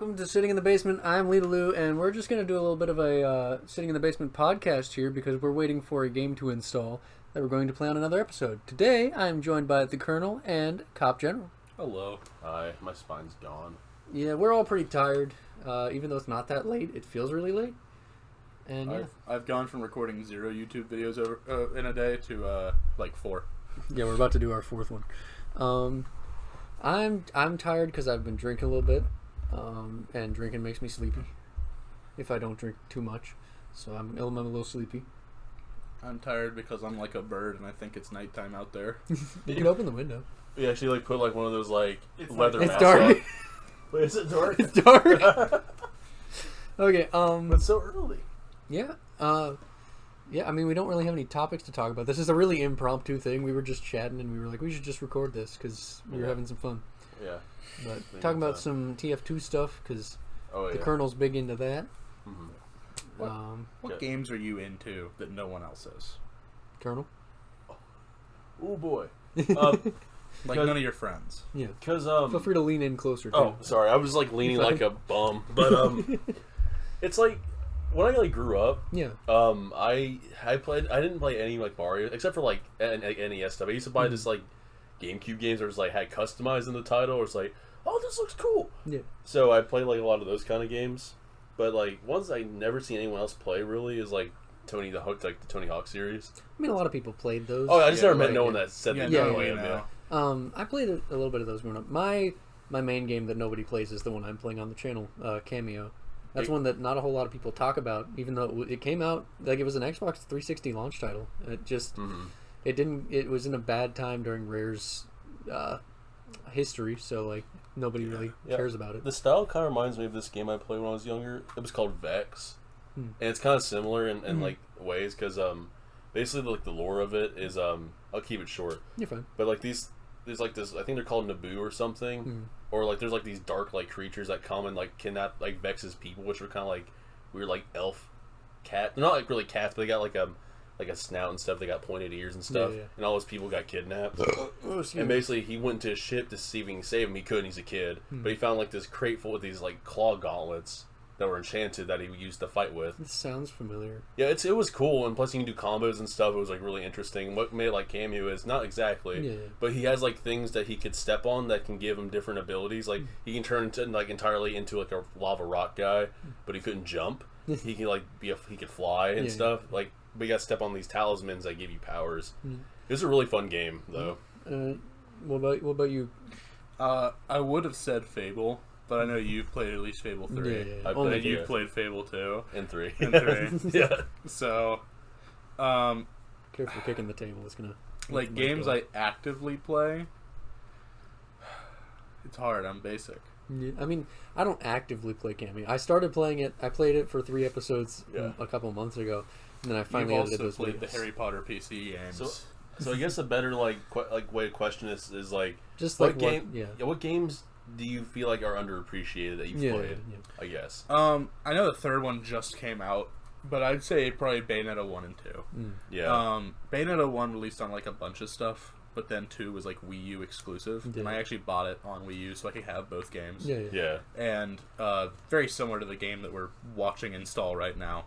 Welcome to Sitting in the Basement. I'm Leedle-Lue, and we're just going to do a little bit of a Sitting in the Basement podcast here because we're waiting for a game to install that we're going to play on another episode. Today, I'm joined by the Colonel and Cop General. Hello. Hi, my spine's gone. Yeah, we're all pretty tired. Even though it's not that late, it feels really late. And yeah. I've gone from recording 0 YouTube videos in a day to like 4. Yeah, we're about to do our 4th one. I'm tired because I've been drinking a little bit, and drinking makes me sleepy if I don't drink too much. So I'm a little sleepy. I'm tired because I'm like a bird and I think it's nighttime out there. You can open the window. We actually put one of those leather It's masks dark. on. Wait, is it dark? It's dark. Okay. It's so early. Yeah. Yeah. I mean, we don't really have any topics to talk about. This is a really impromptu thing. We were just chatting and we were like, we should just record this because we were having some fun. Yeah. But talking about some TF2 stuff because the Colonel's big into that. Mm-hmm. What games are you into that no one else is? Colonel? Oh boy. Like none of your friends. Yeah. Because feel free to lean in closer. Too. Oh, sorry. I was leaning like a bum, but it's like when I grew up. Yeah. I didn't play any Mario except for NES stuff. I used to buy this GameCube games where it was had customized in the title, or it's oh, this looks cool. Yeah. So I played a lot of those kind of games, but ones I never seen anyone else play really is Tony the Hawk, the Tony Hawk series. I mean, a lot of people played those. Oh, I just never met no one that said they didn't play them. Yeah. I played a little bit of those growing up. My main game that nobody plays is the one I'm playing on the channel, Cameo. That's one that not a whole lot of people talk about, even though it came out it was an Xbox 360 launch title. It just it was in a bad time during Rare's history, so nobody really cares about it. The style kind of reminds me of this game I played when I was younger. It was called Vex, and it's kind of similar in ways because basically the lore of it is I'll keep it short. You're fine. But there's this I think they're called Naboo or something, or there's these dark creatures that come and kidnap Vex's people, which are kind of weird elf cat. They're not really cats, but they got a snout and stuff. They got pointed ears and stuff, and all those people got kidnapped. And basically, he went to his ship to see if he can save him. He couldn't. He's a kid, but he found this crate full with these claw gauntlets that were enchanted that he used to fight with. This sounds familiar. Yeah, it was cool, and plus you can do combos and stuff. It was really interesting. And what made it Cameo is not exactly, but he has things that he could step on that can give him different abilities. He can turn into entirely into a lava rock guy, but he couldn't jump. He can he could fly and stuff. But you got to step on these talismans that give you powers. It was a really fun game, though. What about you? I would have said Fable, but I know you've played at least Fable 3. Yeah. You've played Fable 2. And 3. And 3. Yeah. So, careful kicking the table. It's gonna games I actively play. It's hard. I'm basic. Yeah, I mean, I don't actively play Cameo. I started playing it. I played it for 3 episodes a couple of months ago, and then I finally edited those played videos. the Harry Potter PC games. So I guess a better way to question this is just what games do you feel are underappreciated that you've played? Yeah. I guess. I know the third one just came out, but I'd say probably Bayonetta 1 and 2. Yeah. Bayonetta 1 released on a bunch of stuff, but then 2 was Wii U exclusive, and I actually bought it on Wii U so I could have both games. Yeah. And very similar to the game that we're watching install right now.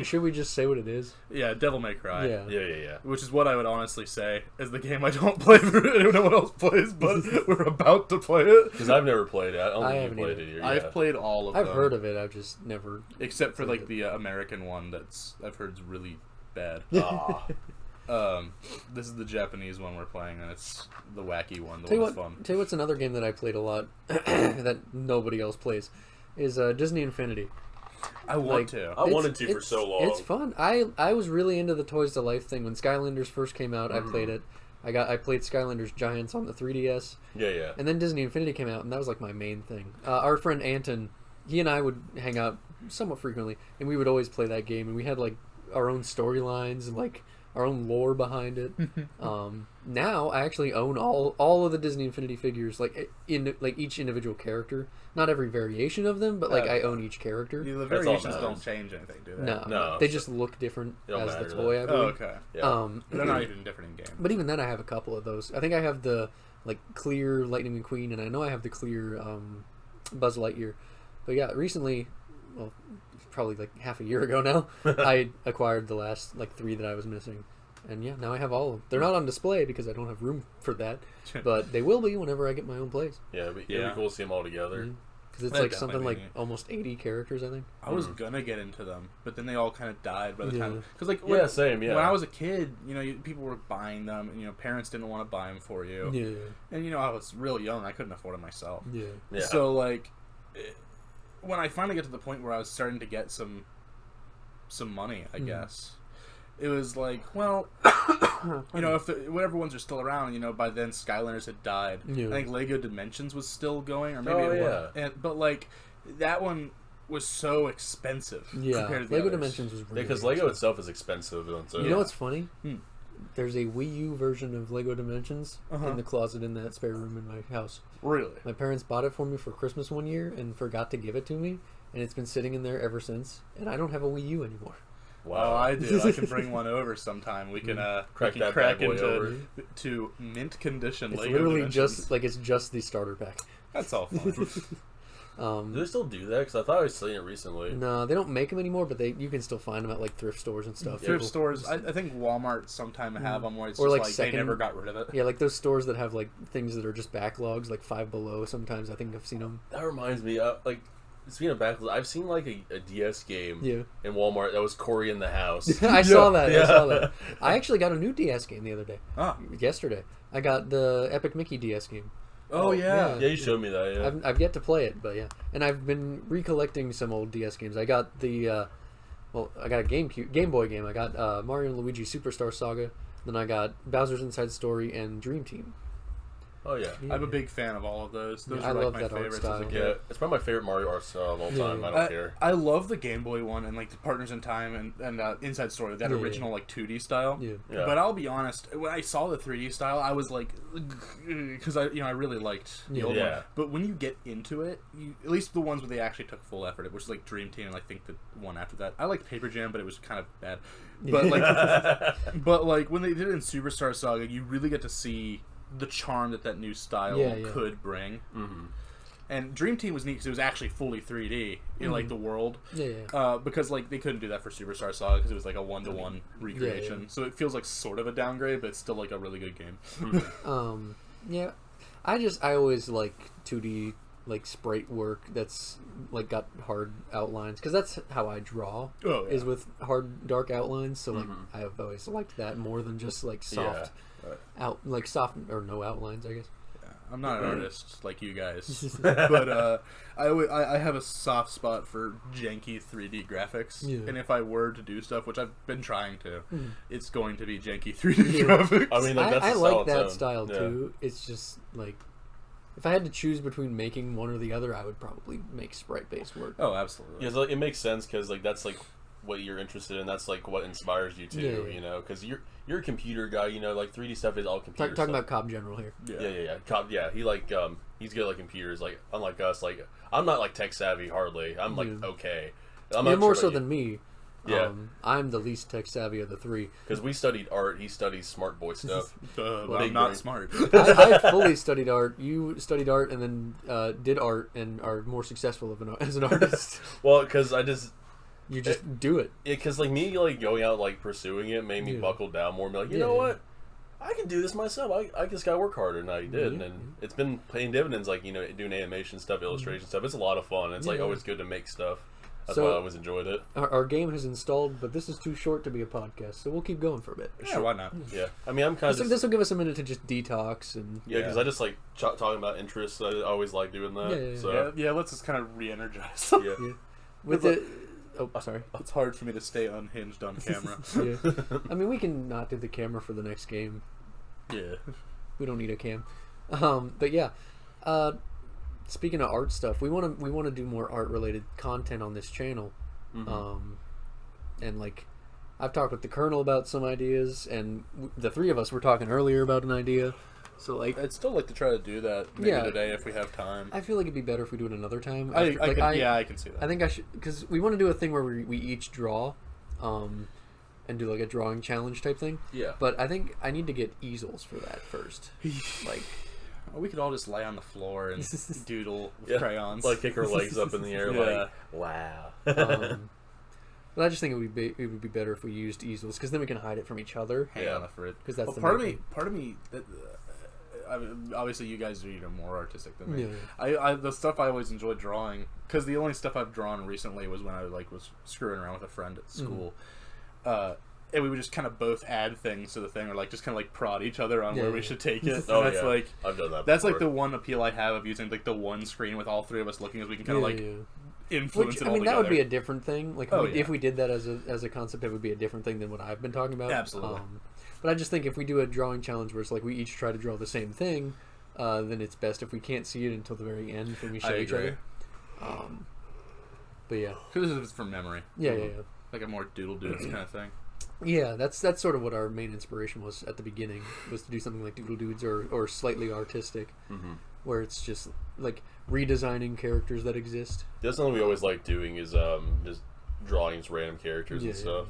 Should we just say what it is? Yeah, Devil May Cry. Yeah. Which is what I would honestly say is the game I don't play that no one else plays, but we're about to play it. Because I've never played it. I don't think you played it either. Yeah. I've played all of them. I've heard of it. I've just never... Except for the American one I've heard is really bad. This is the Japanese one we're playing, and it's the wacky one. The one that's fun. Tell you what's another game that I played a lot that nobody else plays is Disney Infinity. I want to. I wanted to for so long. It's fun. I was really into the Toys to Life thing when Skylanders first came out. I played it. I played Skylanders Giants on the 3DS. Yeah. And then Disney Infinity came out, and that was my main thing. Our friend Anton, he and I would hang out somewhat frequently, and we would always play that game. And we had our own storylines and our own lore behind it. Now I actually own all of the Disney Infinity figures, in each individual character. Not every variation of them, but I own each character. The variations don't change anything, do they? No, they just look different as the toy. I believe. Oh, okay. Yeah. They're not even different in game. But even then, I have a couple of those. I think I have the clear Lightning McQueen, and I know I have the clear Buzz Lightyear. But yeah, recently, well, probably like half a year ago now, I acquired the last like 3 that I was missing. And yeah, now I have all of them. They're not on display because I don't have room for that, but they will be whenever I get my own place. Yeah, it'd be cool to see them all together. Because it's like something like almost 80 characters, I think. I was gonna get into them, but then they all kind of died by the time. Because like same. Yeah. When I was a kid, people were buying them, and parents didn't want to buy them for you. Yeah. And I was real young; I couldn't afford it myself. Yeah. So like, when I finally get to the point where I was starting to get some money, I guess. It was like, well, if whatever ones are still around, by then Skylanders had died. Yeah. I think Lego Dimensions was still going, or maybe it wasn't. But like, that one was so expensive. Yeah, compared to the Lego others. Dimensions was really Because Lego itself is expensive. So. You know what's funny? There's a Wii U version of Lego Dimensions in the closet in that spare room in my house. Really? My parents bought it for me for Christmas one year and forgot to give it to me, and it's been sitting in there ever since, and I don't have a Wii U anymore. Wow, oh, I do. I can bring one over sometime. We can crack into mint condition. It's Lego literally Dimensions. it's just the starter pack. That's all fun. Do they still do that? Because I thought I was seeing it recently. No, they don't make them anymore, but you can still find them at like thrift stores and stuff. Thrift stores, I think Walmart sometime have them where it's or just like they never got rid of it. Yeah, like those stores that have like things that are just backlogs, like Five Below. Sometimes I think I've seen them. That reminds me, speaking of backlogs, I've seen like a DS game in Walmart that was Cory in the House. I saw that. I saw that. I actually got a new DS game the other day. Yesterday, I got the Epic Mickey DS game. Oh yeah, you showed me that. Yeah, I've yet to play it, but yeah, and I've been recollecting some old DS games. I got I got a Game Boy game. I got Mario and Luigi Superstar Saga. Then I got Bowser's Inside Story and Dream Team. Oh yeah. I'm a big fan of all of those. Those I are like love my that art favorites style. as a kid. Yeah, it's probably my favorite Mario art style of all time. I don't care. I love the Game Boy one and like the Partners in Time and Inside Story, that original like 2D style. Yeah. But I'll be honest, when I saw the 3D style, I was like, because I really liked the old one. But when you get into it, at least the ones where they actually took full effort, which is like Dream Team and I think the one after that. I liked Paper Jam, but it was kind of bad. But like, when they did it in Superstar Saga, you really get to see the charm that new style could bring. And Dream Team was neat because it was actually fully 3D in like the world. Because like they couldn't do that for Superstar Saga because it was like a 1-to-1 recreation. So it feels like sort of a downgrade, but it's still like a really good game. I always like 2D like sprite work that's like got hard outlines because that's how I draw. Is with hard dark outlines. So like I've always liked that more than just like soft. Soft or no outlines, I guess. Yeah, I'm not an artist like you guys, but I have a soft spot for janky 3D graphics, and if I were to do stuff, which I've been trying to, it's going to be janky 3D graphics. I mean, like, that's I the like that style too. It's just like if I had to choose between making one or the other, I would probably make sprite-based work. Oh, absolutely. Yeah, so it makes sense because like that's like what you're interested in. That's like what inspires you too. You know, because you're a computer guy. You know, like 3D stuff is all computer. Talking about Cobb General here. Yeah. Cobb, he like he's good at like computers. Like unlike us, like I'm not like tech savvy hardly. I'm like okay. You're more so than me. Yeah, I'm the least tech savvy of the three. Because we studied art. He studies smart boy stuff. I'm not smart. I fully studied art. You studied art and then did art and are more successful as an artist. Well, because you just do it. Because like me, like going out like pursuing it made me buckle down more and be like, you know what, I can do this myself. I just gotta work harder, and I did, and it's been paying dividends. Like doing animation stuff, illustration stuff. It's a lot of fun. It's like always good to make stuff. That's why I always enjoyed it. Our game has installed, but this is too short to be a podcast, so we'll keep going for a bit. Yeah, why not? Yeah, I mean, I'm kind of. This will give us a minute to just detox and. Yeah, because I just like talking about interests. I always like doing that. Let's just kind of re-energize. With the. Oh, sorry. It's hard for me to stay unhinged on camera. I mean, we can not do the camera for the next game. Yeah. We don't need a cam. But yeah. Speaking of art stuff, we want to do more art related content on this channel. And like I've talked with the Colonel about some ideas, and the three of us were talking earlier about an idea. So like I'd still like to try to do that maybe today if we have time. I feel like it'd be better if we do it another time. I can see that. I think I should, because we want to do a thing where we each draw, and do like a drawing challenge type thing. Yeah. But I think I need to get easels for that first. Like, we could all just lay on the floor and doodle with crayons. Like kick our legs up in the air, like, wow. But I just think it would be better if we used easels, because then we can hide it from each other. Hang on for it. Because that's part of me. I mean, obviously, you guys are more artistic than me. Yeah. The stuff I always enjoyed drawing, because the only stuff I've drawn recently was when I was screwing around with a friend at school, and we would just kind of both add things to the thing, or just kind of prod each other on where we should take it. Oh, that's I've done that. That's before. The one appeal I have of using the one screen with all three of us looking, as we can kind of influence it all together. That would be a different thing. If we did that as a concept, it would be a different thing than what I've been talking about. Absolutely. But I just think if we do a drawing challenge where it's we each try to draw the same thing, then it's best if we can't see it until the very end when we show each other. But yeah, because this is from memory. Yeah. Like a more doodle dudes kind of thing. Yeah, that's sort of what our main inspiration was at the beginning, was to do something like Doodle Dudes or slightly artistic, where it's just redesigning characters that exist. That's something we always like doing, is just drawing random characters and stuff.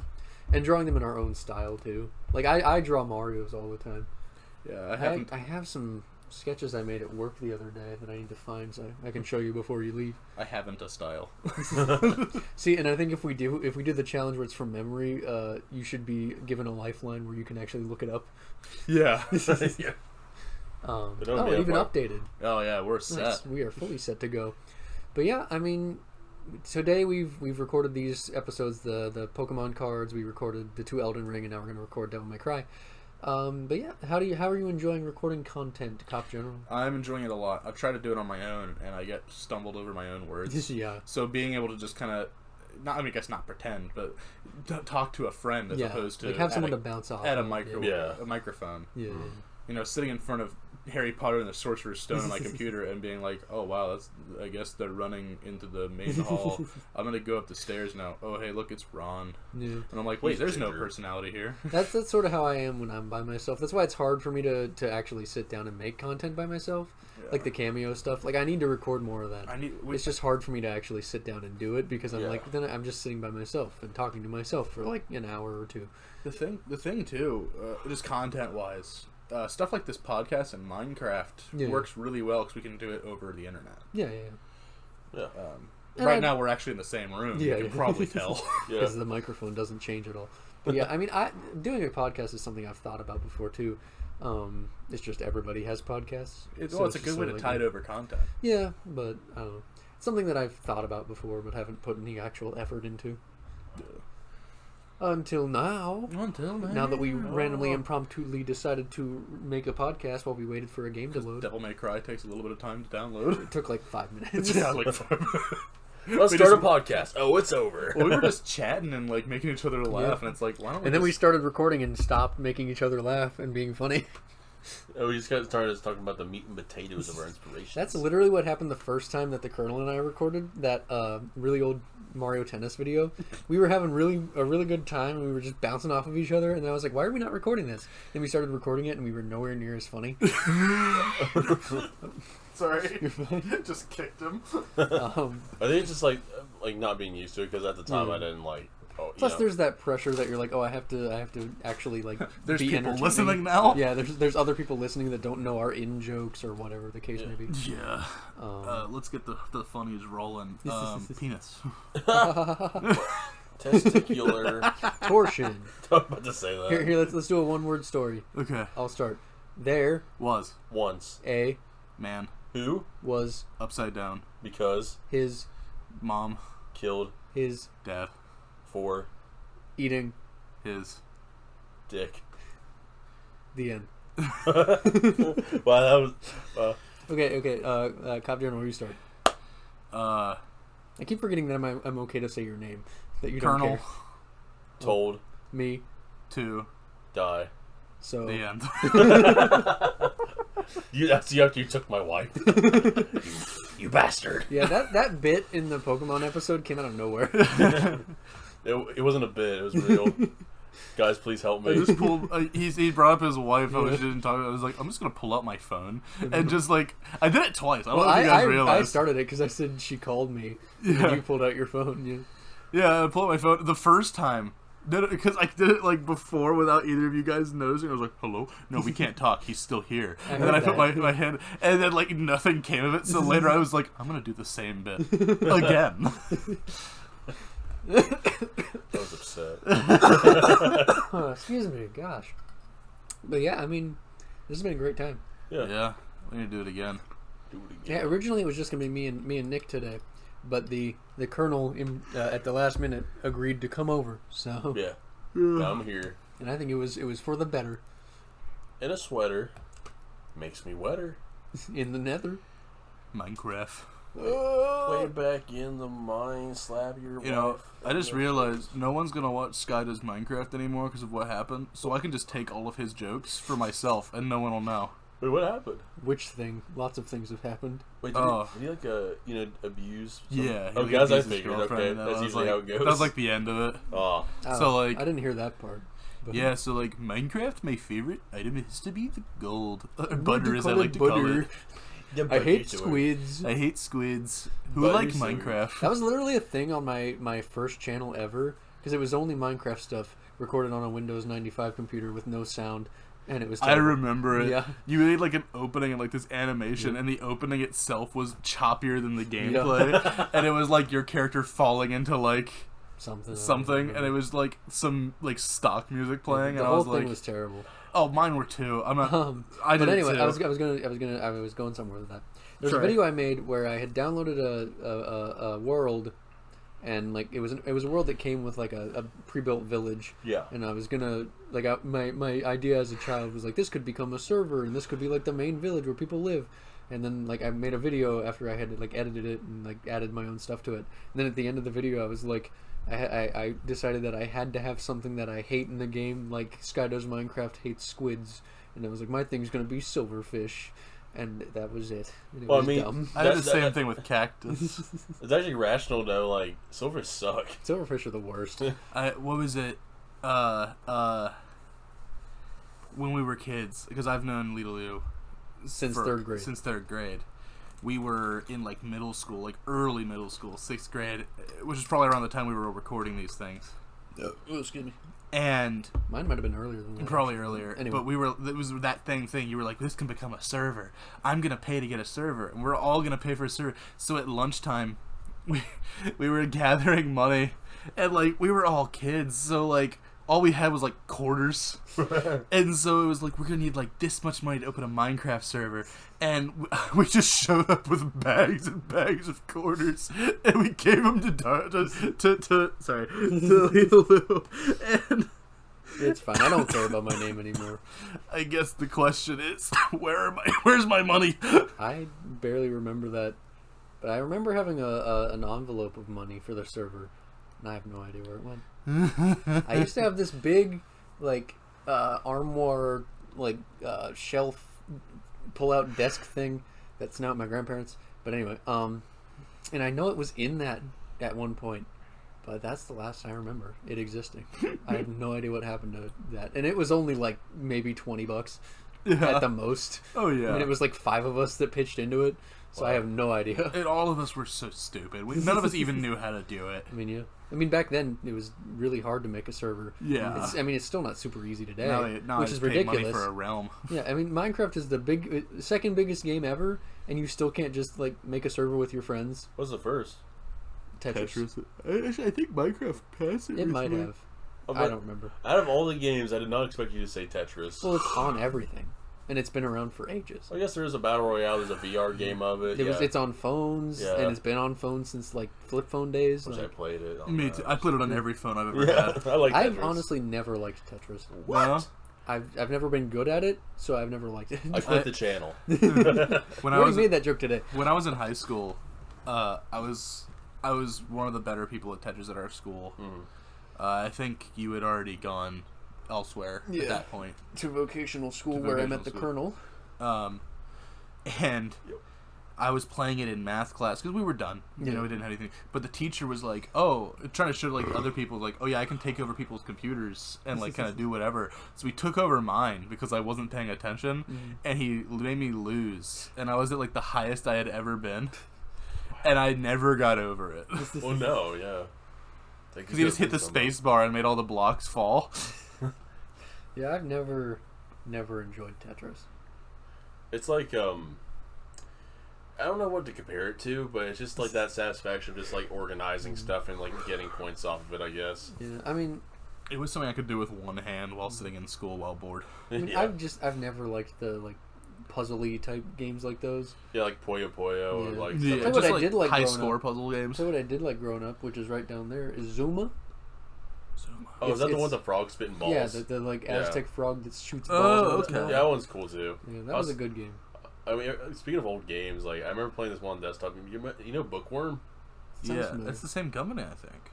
And drawing them in our own style too. I draw Marios all the time. Yeah, I have some sketches I made at work the other day that I need to find, so I can show you before you leave. I haven't a style. See, and I think if we do the challenge where it's from memory, you should be given a lifeline where you can actually look it up. Yeah. Even updated. Oh yeah, we're set. Nice. We are fully set to go. But yeah, I mean, today we've recorded these episodes, the Pokemon cards. We recorded the 2 Elden Ring, and now we're going to record Devil May Cry. But yeah, how are you enjoying recording content, Cop General? I'm enjoying it a lot. I've tried to do it on my own, and I get stumbled over my own words. Yeah. So being able to just kind of, not pretend, but talk to a friend as opposed to have someone to bounce off at a microphone. Yeah. Sitting in front of Harry Potter and the Sorcerer's Stone on my computer and being like, oh wow, I guess they're running into the main hall. I'm gonna go up the stairs now. Oh hey, look, it's Ron. Yeah. And I'm like, wait, there's no personality here. That's sort of how I am when I'm by myself. That's why it's hard for me to actually sit down and make content by myself. Like the cameo stuff. I need to record more of that. It's just hard for me to actually sit down and do it, because I'm then I'm just sitting by myself and talking to myself for an hour or two. The thing too, just content wise. Stuff like this podcast and Minecraft works really well because we can do it over the internet. Yeah. Right now we're actually in the same room. You can probably tell. Because the microphone doesn't change at all. But yeah, I mean, doing a podcast is something I've thought about before too. It's just everybody has podcasts. It's a good way to tide over content. Yeah, but I don't know. It's something that I've thought about before but haven't put any actual effort into. Until now. Now that we randomly, impromptu decided to make a podcast while we waited for a game to load. Devil May Cry takes a little bit of time to download. It took 5 minutes. Yeah, 5 minutes. Let's start a podcast. Oh, it's over. Well, we were just chatting and making each other laugh, and it's why don't we? And then we started recording and stopped making each other laugh and being funny. Oh, we just started talking about the meat and potatoes of our inspiration. That's literally what happened the first time that the Colonel and I recorded that really old Mario Tennis video. We were having a really good time, and we were just bouncing off of each other, and then I was like, why are we not recording this? Then we started recording it, and we were nowhere near as funny. Sorry. Just kicked him. I think it's just not being used to it, because at the time I didn't Plus, there's that pressure that you're I have to actually there's be people listening now. Yeah, there's other people listening that don't know our in jokes or whatever the case may be. Yeah. Let's get the funnies rolling. Penis. Testicular torsion. I'm about to say that. Here, let's do a one-word story. Okay. I'll start. There was once a man who was upside down because his mom killed his dad for eating his dick. The end. Wow, that was okay. Cop General, where you start? I keep forgetting that I'm okay to say your name. That you Colonel don't care. Told me to die. So the end. You after you took my wife. you bastard. Yeah, that bit in the Pokemon episode came out of nowhere. It wasn't a bit. It was real. Guys, please help me. I just pulled. He brought up his wife. Yeah. I didn't talk. I was like, I'm just gonna pull out my phone and just I did it twice. I don't know if you guys realized. I started it because I said she called me. Yeah. And you pulled out your phone. Yeah. Yeah, I pulled out my phone the first time. No, because I did it like before without either of you guys noticing. I was like, "Hello, no, we can't talk. He's still here." And then I put my hand, and then like nothing came of it. So later I was like, "I'm gonna do the same bit again." I was upset. Oh, excuse me, gosh. But yeah, I mean, this has been a great time. Yeah, we need to do it again. Yeah, originally it was just gonna be me and Nick today, but the colonel at the last minute agreed to come over. So yeah, I'm here. And I think it was for the better. And a sweater makes me wetter. In the nether. Minecraft. Way back in the mine, slap your wife. You know, I just realized no one's gonna watch Sky Does Minecraft anymore because of what happened. So I can just take all of his jokes for myself, and no one will know. Wait, what happened? Which thing? Lots of things have happened. Wait, did he like abuse? Yeah. Oh, guys, I figured. Okay, that's usually how it goes. That was like the end of it. Oh. So like, I didn't hear that part. But yeah, so like Minecraft, my favorite item is to be the gold. Butter, as I like to call it. I hate squids. I hate squids. Who Butter like sewer. Minecraft? That was literally a thing on my first channel ever, because it was only Minecraft stuff recorded on a Windows 95 computer with no sound, and it was terrible. I remember it. Yeah. You made like an opening and like this animation, and the opening itself was choppier than the gameplay, and it was like your character falling into like something, and it was like some like stock music playing, and I was like, the whole thing was terrible. Oh, mine were too. I'm not. I but did anyway, too. I was going somewhere with that. There's a video I made where I had downloaded a world, and like it was a world that came with like a pre-built village. Yeah. And I was gonna like my idea as a child was like, this could become a server, and this could be like the main village where people live. And then like I made a video after I had like edited it and like added my own stuff to it. And then at the end of the video, I was like, I decided that I had to have something that I hate in the game, like Sky Does Minecraft hates squids, and I was like, my thing's gonna be silverfish, and that was it. It was dumb. I did the same thing with cactus. It's actually rational though. Like silverfish suck. Silverfish are the worst. What was it? When we were kids, because I've known Leedle-Lue since third grade. Since third grade. We were in like middle school, like early middle school, 6th grade, which is probably around the time we were recording these things. Oh, excuse me. And mine might have been earlier than that. Probably earlier. Anyway. But it was that thing. You were like, this can become a server. I'm gonna pay to get a server, and we're all gonna pay for a server. So at lunchtime, we were gathering money, and like we were all kids, so like all we had was like quarters, and so it was like, we're gonna need like this much money to open a Minecraft server, and we just showed up with bags and bags of quarters, and we gave them to Leedle-Lue, and it's fine. I don't care about my name anymore. I guess the question is, where's my money? I barely remember that, but I remember having an envelope of money for the server, and I have no idea where it went. I used to have this big, like, armoire, like, shelf pull-out desk thing that's now at my grandparents'. But anyway, and I know it was in that at one point, but that's the last I remember it existing. I have no idea what happened to that, and it was only like maybe $20 at the most. Oh yeah, I mean, it was like 5 of us that pitched into it, so wow. I have no idea. And all of us were so stupid. None of us even knew how to do it. I mean, yeah. I mean, back then it was really hard to make a server. Yeah. It's still not super easy today, now which I is pay ridiculous. money for a realm. Yeah, I mean, Minecraft is the second biggest game ever, and you still can't just like make a server with your friends. What's the first? Tetris. I think Minecraft passed it. It might have. I don't remember. Out of all the games, I did not expect you to say Tetris. Well, it's on everything, and it's been around for ages. I guess there is a battle royale. There's a VR game of it. It's on phones, and it's been on phones since like flip phone days. Which I played it. Me too. I played it on every phone I've ever had. I like Tetris. I've honestly never liked Tetris. What? No? I've never been good at it, so I've never liked it. I quit the channel. When I made that joke today. When I was in high school, I was one of the better people at Tetris at our school. I think you had already gone elsewhere at that point. To vocational school where I met the colonel. And I was playing it in math class because we were done. You know, we didn't have anything. But the teacher was like, trying to show like other people, like, oh yeah, I can take over people's computers and like kind of do whatever. So he took over mine because I wasn't paying attention, and he made me lose. And I was at like the highest I had ever been, and I never got over it. Well, no, yeah. Because he just hit the space bar and made all the blocks fall. Yeah, I've never enjoyed Tetris. It's like I don't know what to compare it to, but it's just like that satisfaction of just like organizing stuff and like getting points off of it, I guess. Yeah, I mean, it was something I could do with one hand while sitting in school while bored. I mean, I've never liked the like puzzly type games like those. Yeah, like Puyo Puyo or like Just what I did like high score puzzle games. So what I did like growing up, which is right down there, is Zuma. Oh, is that the one with the frog spitting balls? Yeah, the like Aztec frog that shoots balls. Oh, okay. Yeah, that one's cool too. Yeah, that was a good game. I mean, speaking of old games, like I remember playing this one on desktop. You know Bookworm? Yeah, it's the same company, I think.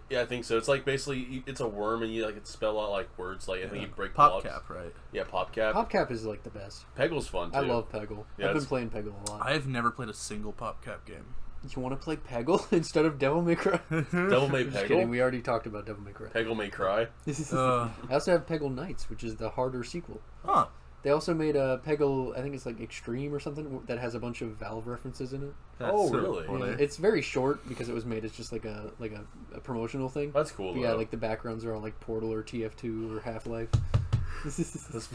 Yeah, I think so. It's like basically it's a worm, and you like spell out like words. Like I think you break PopCap, blocks. right? Yeah, PopCap. PopCap is like the best. Peggle's fun too. I love Peggle. Yeah, I've been playing Peggle a lot. I've never played a single PopCap game. You want to play Peggle instead of Devil May Cry? Devil May Just Peggle. kidding. We already talked about Devil May Cry. Peggle May Cry. I also have Peggle Knights, which is the harder sequel. Huh. They also made a Peggle, I think it's like Extreme or something, that has a bunch of Valve references in it. That's Oh, so really? funny. Yeah, it's very short because it was made as just like a promotional thing. That's cool. But yeah, like the backgrounds are all like Portal or TF2 or Half-Life.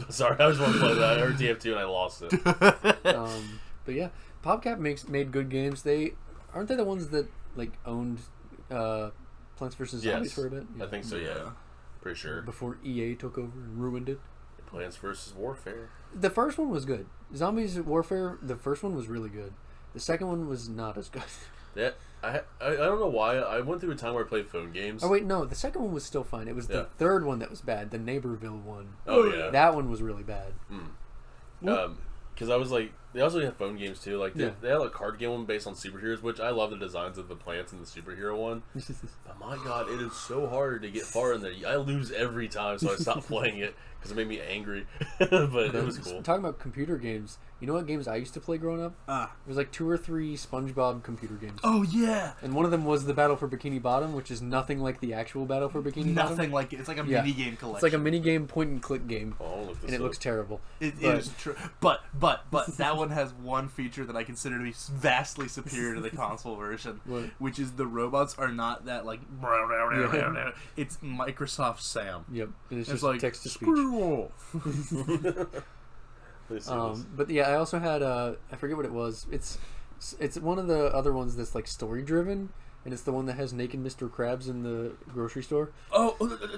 Sorry, I was want to play that. I heard TF2 and I lost it. But yeah, PopCap made good games. Aren't they the ones that like owned Plants vs Zombies for a bit? I think so. Yeah, pretty sure. Before EA took over and ruined it. Plants vs Warfare. The first one was good. Zombies Warfare. The first one was really good. The second one was not as good. Yeah, I don't know why. I went through a time where I played phone games. Oh wait, no. The second one was still fine. It was the third one that was bad. The Neighborville one. Oh yeah, that one was really bad. Because I was like, they also have phone games too. Like they had a card game one based on superheroes, which I love the designs of the plants in the superhero one. But my god, it is so hard to get far in there. I lose every time, so I stopped playing it because it made me angry. But it was cool. Talking about computer games, you know what games I used to play growing up? It was like 2 or 3 SpongeBob computer games. Oh yeah. And one of them was the Battle for Bikini Bottom, which is nothing like the actual Battle for Bikini Bottom. Nothing like it. It's like a mini game collection. It's like a mini game point and click game. Oh, I'll look this and it up. looks terrible. It is true, but that one has one feature that I consider to be vastly superior to the console version, which is the robots are not that like. It's Microsoft Sam. Yep, and it's just like text to speech. Screw off. But yeah, I also had I forget what it was. It's one of the other ones that's like story driven. And it's the one that has naked Mr. Krabs in the grocery store. Oh,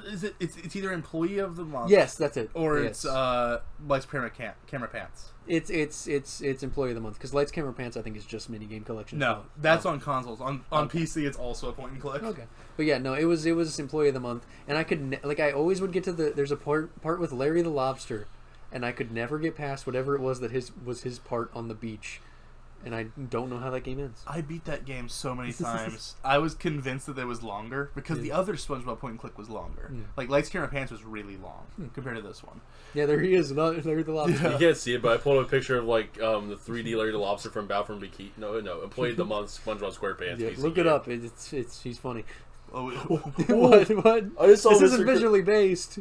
is it? It's either Employee of the Month. Yes, that's it. Or it's Lights Camera Pants. It's Employee of the Month because Lights Camera Pants I think is just minigame collection. No, that's on consoles. On PC, it's also a point and click. Okay, but yeah, no, it was Employee of the Month, and I could I always would get to there's a part with Larry the Lobster, and I could never get past whatever it was that was his part on the beach. And I don't know how that game ends. I beat that game so many times. I was convinced that it was longer because the other SpongeBob point and click was longer. Yeah. Like Lights Camera Pants was really long compared to this one. Yeah, there he is, Larry the Lobster. Yeah. You can't see it, but I pulled up a picture of like the 3D Larry the Lobster from Battle from Bikini. No, Employee of the Month, SpongeBob SquarePants. Yeah, look it up. He's funny. Oh, what? I just saw this isn't visually based.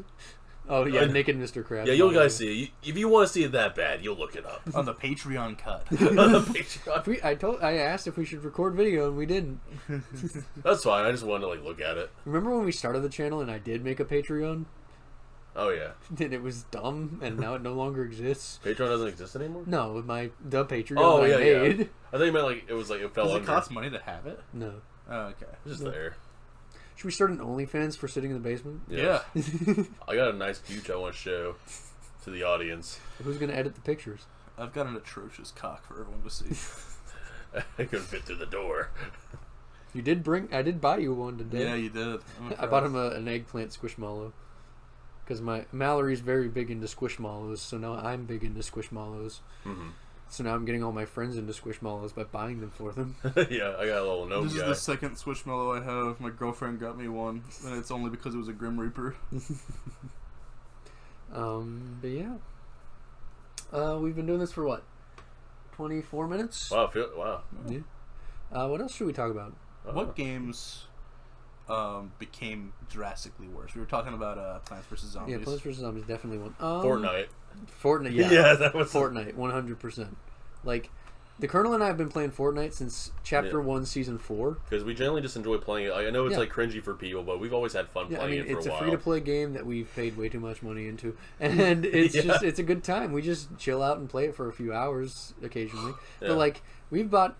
Oh yeah, naked Mr. Krabs. Yeah, you'll guys see it. If you want to see it that bad, you'll look it up on the Patreon cut. On the Patreon. I asked if we should record video and we didn't. That's fine. I just wanted to look at it. Remember when we started the channel and I did make a Patreon? Oh yeah. And it was dumb and now it no longer exists. Patreon doesn't exist anymore? No, the Patreon I made. Yeah. I think it meant like it was like it fell Does under. it cost money to have it? No. Oh, okay. It's just there. Should we start an OnlyFans for sitting in the basement? Yeah. I got a nice gooch I want to show to the audience. Who's going to edit the pictures? I've got an atrocious cock for everyone to see. I couldn't fit through the door. I did buy you one today. Yeah, you did. I bought him an eggplant squishmallow. Because Mallory's very big into squishmallows, so now I'm big into squishmallows. Mm-hmm. So now I'm getting all my friends into Squishmallows by buying them for them. Yeah, I got a little gnome This is the second Squishmallow I have. My girlfriend got me one, and it's only because it was a Grim Reaper. But yeah. We've been doing this for what? 24 minutes? Wow. Yeah. What else should we talk about? What games became drastically worse? We were talking about Plants vs. Zombies. Yeah, Plants vs. Zombies definitely one. Fortnite, yeah. Yeah, that was Fortnite, 100%. Like, the Colonel and I have been playing Fortnite since Chapter 1, Season 4. Because we generally just enjoy playing it. I know it's like cringy for people, but we've always had fun playing it for a while. It's a free-to-play game that we've paid way too much money into, and it's just it's a good time. We just chill out and play it for a few hours occasionally. But like we've bought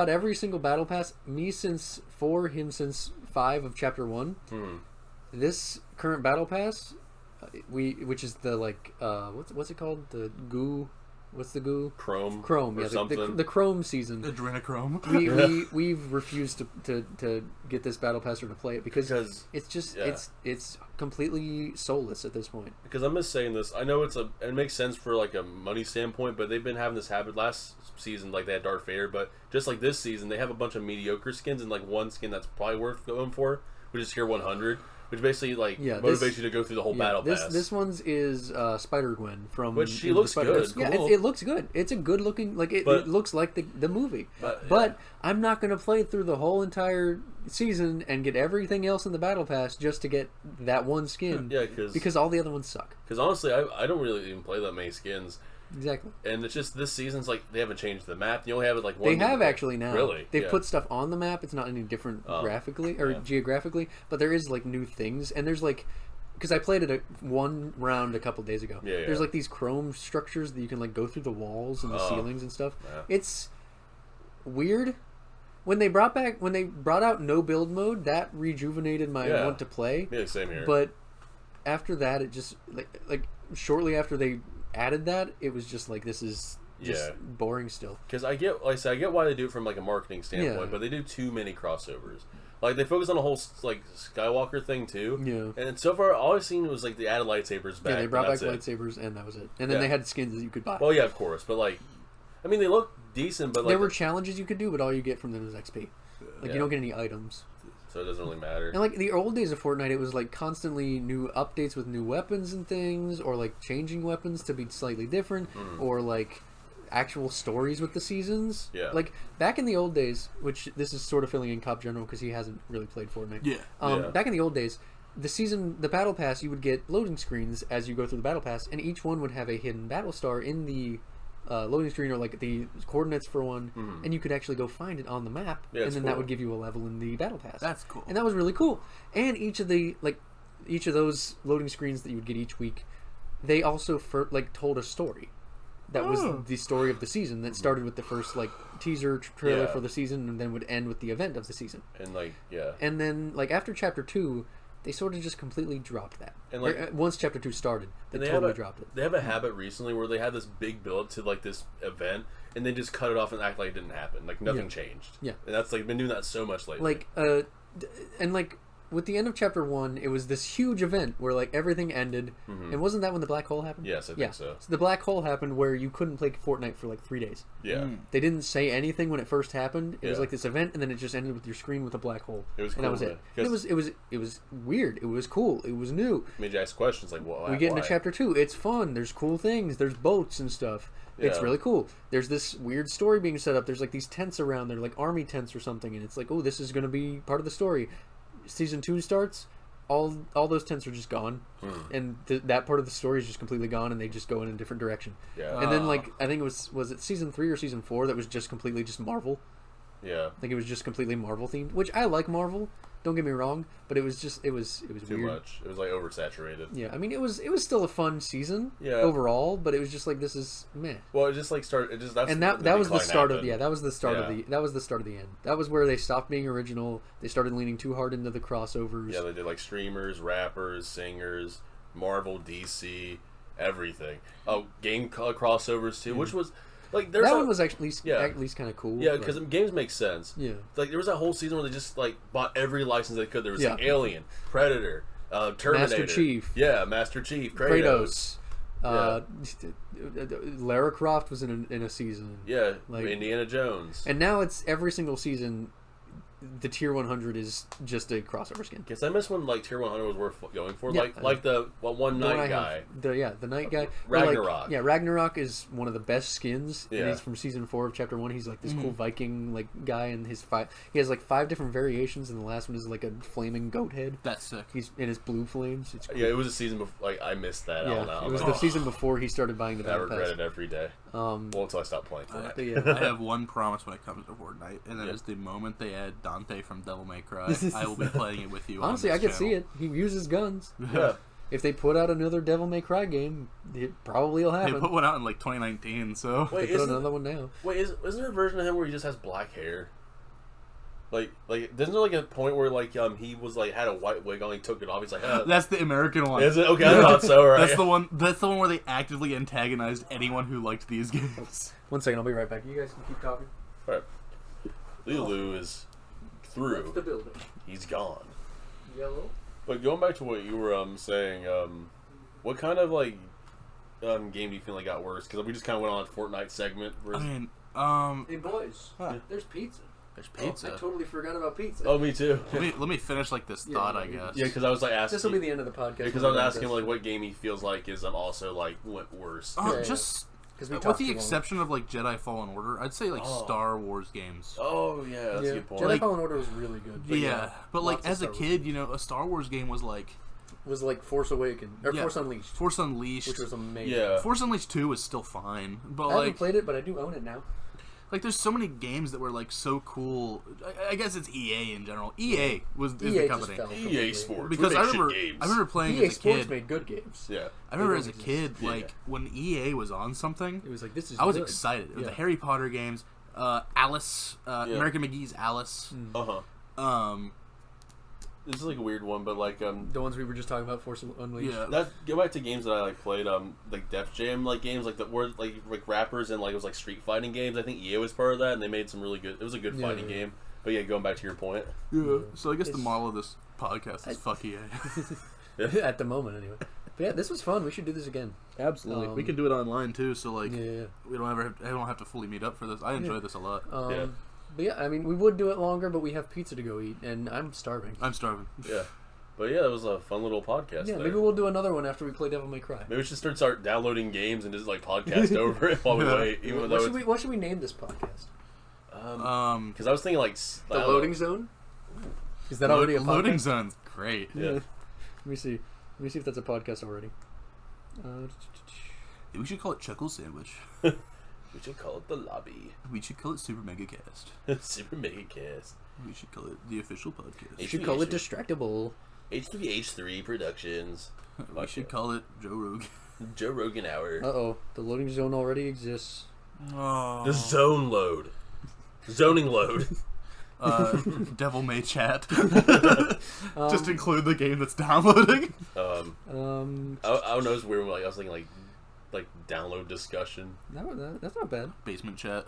every single battle pass. Me since 4, him since 5 of Chapter 1. This current battle pass, which is the like what's it called? The goo. What's the goo? Chrome, yeah, the Chrome season. Adrenochrome. We've refused to get this battle pass or to play it because it's just it's completely soulless at this point. Because I'm just saying this, I know it makes sense for like a money standpoint, but they've been having this habit last season, like they had Darth Vader, but just like this season, they have a bunch of mediocre skins and like one skin that's probably worth going for, which is Tier 100. Which basically motivates you to go through the whole battle pass. This one's is Spider-Gwen from. Which she looks good. Yeah, it looks good. It's a good looking it looks like the movie. But I'm not going to play through the whole entire season and get everything else in the battle pass just to get that one skin. Yeah, because all the other ones suck. Because honestly, I don't really even play that many skins. Exactly. And it's just this season's like they haven't changed the map. You only have it like one. They have actually now. Really? They've put stuff on the map. It's not any different graphically or geographically, but there is like new things, and there's like because I played it one round a couple days ago. Yeah. There's like these chrome structures that you can like go through the walls and the ceilings and stuff. Yeah. It's weird. When they brought out no build mode, that rejuvenated my want to play. Yeah, same here. But after that, it just like shortly after they added that, it was just like this is just boring still. Because I get why they do it from like a marketing standpoint, but they do too many crossovers. Like they focus on a whole like Skywalker thing too. Yeah. And so far, all I've seen was like the added lightsabers back. Yeah, they brought back lightsabers, and that was it. And then they had skins that you could buy. Well, yeah, of course, but like, I mean, they look decent, but like there were challenges you could do, but all you get from them is XP. Like you don't get any items. So it doesn't really matter. And like the old days of Fortnite, it was like constantly new updates with new weapons and things, or like changing weapons to be slightly different, or like actual stories with the seasons. Yeah. Like back in the old days, which this is sort of filling in Cop General because he hasn't really played Fortnite. Yeah. Back in the old days, the battle pass, you would get loading screens as you go through the battle pass, and each one would have a hidden battle star in the loading screen or like the coordinates for one, and you could actually go find it on the map, and then that would give you a level in the battle pass. That's cool. And that was really cool. And each of those loading screens that you would get each week, they also told a story. That was the story of the season that started with the first like teaser trailer for the season, and then would end with the event of the season. And and then like after Chapter 2, they sort of just completely dropped that. And like once Chapter 2 started, they totally dropped it. They have a habit recently where they had this big build to like this event, and they just cut it off and act like it didn't happen, like nothing changed. Yeah, and that's like been doing that so much lately. Like and like with the end of Chapter 1, it was this huge event where like everything ended, and wasn't that when the black hole happened? Yes, I think so. So the black hole happened where you couldn't play Fortnite for like 3 days. Yeah, they didn't say anything when it first happened. It was like this event, and then it just ended with your screen with a black hole. It was and cool, that was it. And it was weird. It was cool. It was new. Made you ask questions like, "Well, we get into Chapter 2. It's fun. There's cool things. There's boats and stuff. It's really cool. There's this weird story being set up. There's like these tents around. They're like army tents or something, and it's like, oh, this is going to be part of the story. Season 2 starts. All those tents are just gone, and that part of the story is just completely gone, and they just go in a different direction. Yeah. And then like I think it was it Season 3 or Season 4 that was just completely just Marvel. Yeah. I think it was just completely Marvel themed, which I like Marvel. Don't get me wrong, but it was too weird. much. It was like oversaturated. Yeah, I mean it was still a fun season overall, but it was just like this is meh. Well, it just like started. It just that was the start of that was the start of the end. That was where they stopped being original. They started leaning too hard into the crossovers. Yeah, they did like streamers, rappers, singers, Marvel, DC, everything. Oh, game crossovers too, which was. Like that one was actually at least kind of cool. Yeah, because games make sense. Yeah, like there was that whole season where they just like bought every license they could. There was like Alien, Predator, Terminator, Master Chief, Master Chief, Kratos. Lara Croft was in a season. Yeah, like Indiana Jones. And now it's every single season. the tier 100 is just a crossover skin. Guess I missed when like tier 100 was worth going for. Yeah, like the one night guy. The night guy. Ragnarok. Like, Ragnarok is one of the best skins. Yeah. And he's from season 4 of chapter 1. He's like this cool Viking like guy, and he has like 5 different variations, and the last one is like a flaming goat head. That's sick. He's in his blue flames. It's cool. Yeah, it was a season before. Like I missed that. Yeah, it was the season before he started buying the I battle regret pass. it every day. Well, until I stopped playing. But yeah. I have one promise when it comes to Fortnite, and that is the moment they add Dante from Devil May Cry, I will be playing it with you. Honestly, on I this could see it. He uses guns. Yeah. If they put out another Devil May Cry game, it probably will They happen. put one out in like 2019, so Wait, They put out another one now. Wait, isn't there a version of him where he just has black hair? Like, isn't there like a point where like he was like had a white wig on, he took it off, he's like, that's the American one. is it? Okay, I thought so. Right. That's the one. That's the one where they actively antagonized anyone who liked these games. One second, I'll be right back. You guys can keep talking. All right. Leedle-Lue is through. Left the building. He's gone. Yellow. But going back to what you were saying, what kind of like game do you feel like got worse? Because we just kind of went on a Fortnite segment. Versus... I mean, Hey boys, there's pizza. there's pizza. I totally forgot about pizza. Oh, me too. Let me finish like this thought, I guess. Yeah, because I was like asking. This will be the end of the podcast. Because I was asking him like what game he feels like is also like went worse. Just we with the exception of like Jedi Fallen Order, I'd say like Star Wars games. Oh yeah, that's a good point. Jedi Like- Fallen Order was really good. But But like lots of as a Star Wars kid, you know, a Star Wars game was like was like Force Awakens or Yeah. Force Unleashed, Force Unleashed. which was amazing. Yeah. Force Unleashed 2 was still fine, but I haven't like played it, but I do own it now. like there's so many games that were like so cool. I guess it's EA in general. EA is the EA company. just fell EA completely. Sports. Because We I make shit remember, games. I remember playing EA as a Sports kid. made good games. Yeah. I remember They as a don't kid, Yeah. like when EA was on something, It was like this is. I was good. excited. It was Yeah. the Harry Potter games, Alice, American McGee's Alice. This is like a weird one, but like The ones we were just talking about, Force Unleashed. Yeah. that go back to games that I like played like Def Jam like games like that were like rappers and like it was like street fighting games. I think EA was part of that, and they made some really good. It was a good fighting game. But yeah, going back to your point. Yeah. So I guess the It's- model of this podcast is fuck EA. At the moment, anyway. But yeah, this was fun. We should do this again. Absolutely. We can do it online too. So like, Yeah. we don't have to fully meet up for this. I enjoy this a lot. Yeah. But yeah, I mean, we would do it longer, but we have pizza to go eat, and I'm starving. I'm starving. Yeah. But yeah, it was a fun little podcast. Yeah, there. maybe we'll do another one after we play Devil May Cry. Maybe we should start downloading games and just like podcast over it while we wait. Even though What should we name this podcast? because I was thinking like The Loading Zone? Is that already a podcast? Loading Zone's great. Yeah. Let me see if that's a podcast already. We should call it Chuckle Sandwich. We should call it the lobby. We should call it Super Mega Cast. Super Mega Cast. We should call it the official podcast. We should call it Distractable. H3H3 Productions. We should call it Joe Rogan. Joe Rogan Hour. Uh-oh. The Loading Zone already exists. Oh. The zone load. Zoning load. Devil May Chat. Just include the game that's downloading. I don't know. It's weird. Like I was thinking like download discussion. That's not bad. Basement Chat.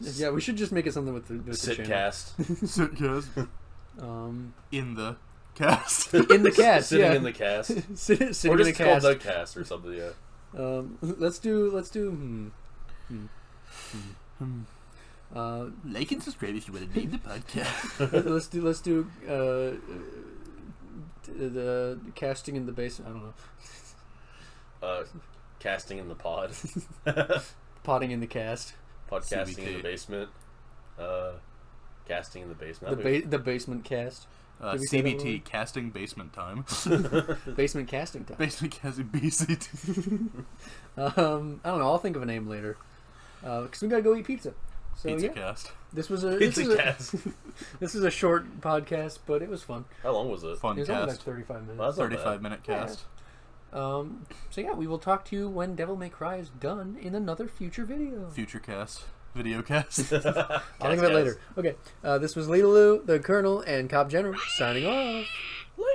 Yeah, we should just make it something with the channel. Sitcast. Sitcast. In the cast. In the cast, Sitting yeah. in the cast. Sitting Or in the just called cast. the cast or something. Yeah. Let's do. Like and subscribe if you want to name the podcast. Let's do the casting in the basement. I don't know. Casting in the pod. Potting in the cast. Podcasting in CBT. the basement. Casting in the basement. The basement cast. Did we say that CBT, Casting Basement Time. Basement casting time. Basement Casting BCT. I don't know. I'll think of a name later. Because we gotta go eat pizza. So Pizza yeah, Cast. this was a Pizza cast. this is a short podcast, but it was fun. How long was it? Fun It was only like cast. 35 minutes. Well, that's not 35-minute cast. So yeah, we will talk to you when Devil May Cry is done in another future video. Future cast. Video cast. I'll think of it later. Okay, this was Leedle-Lue, the Colonel, and Cobb General signing off. Later.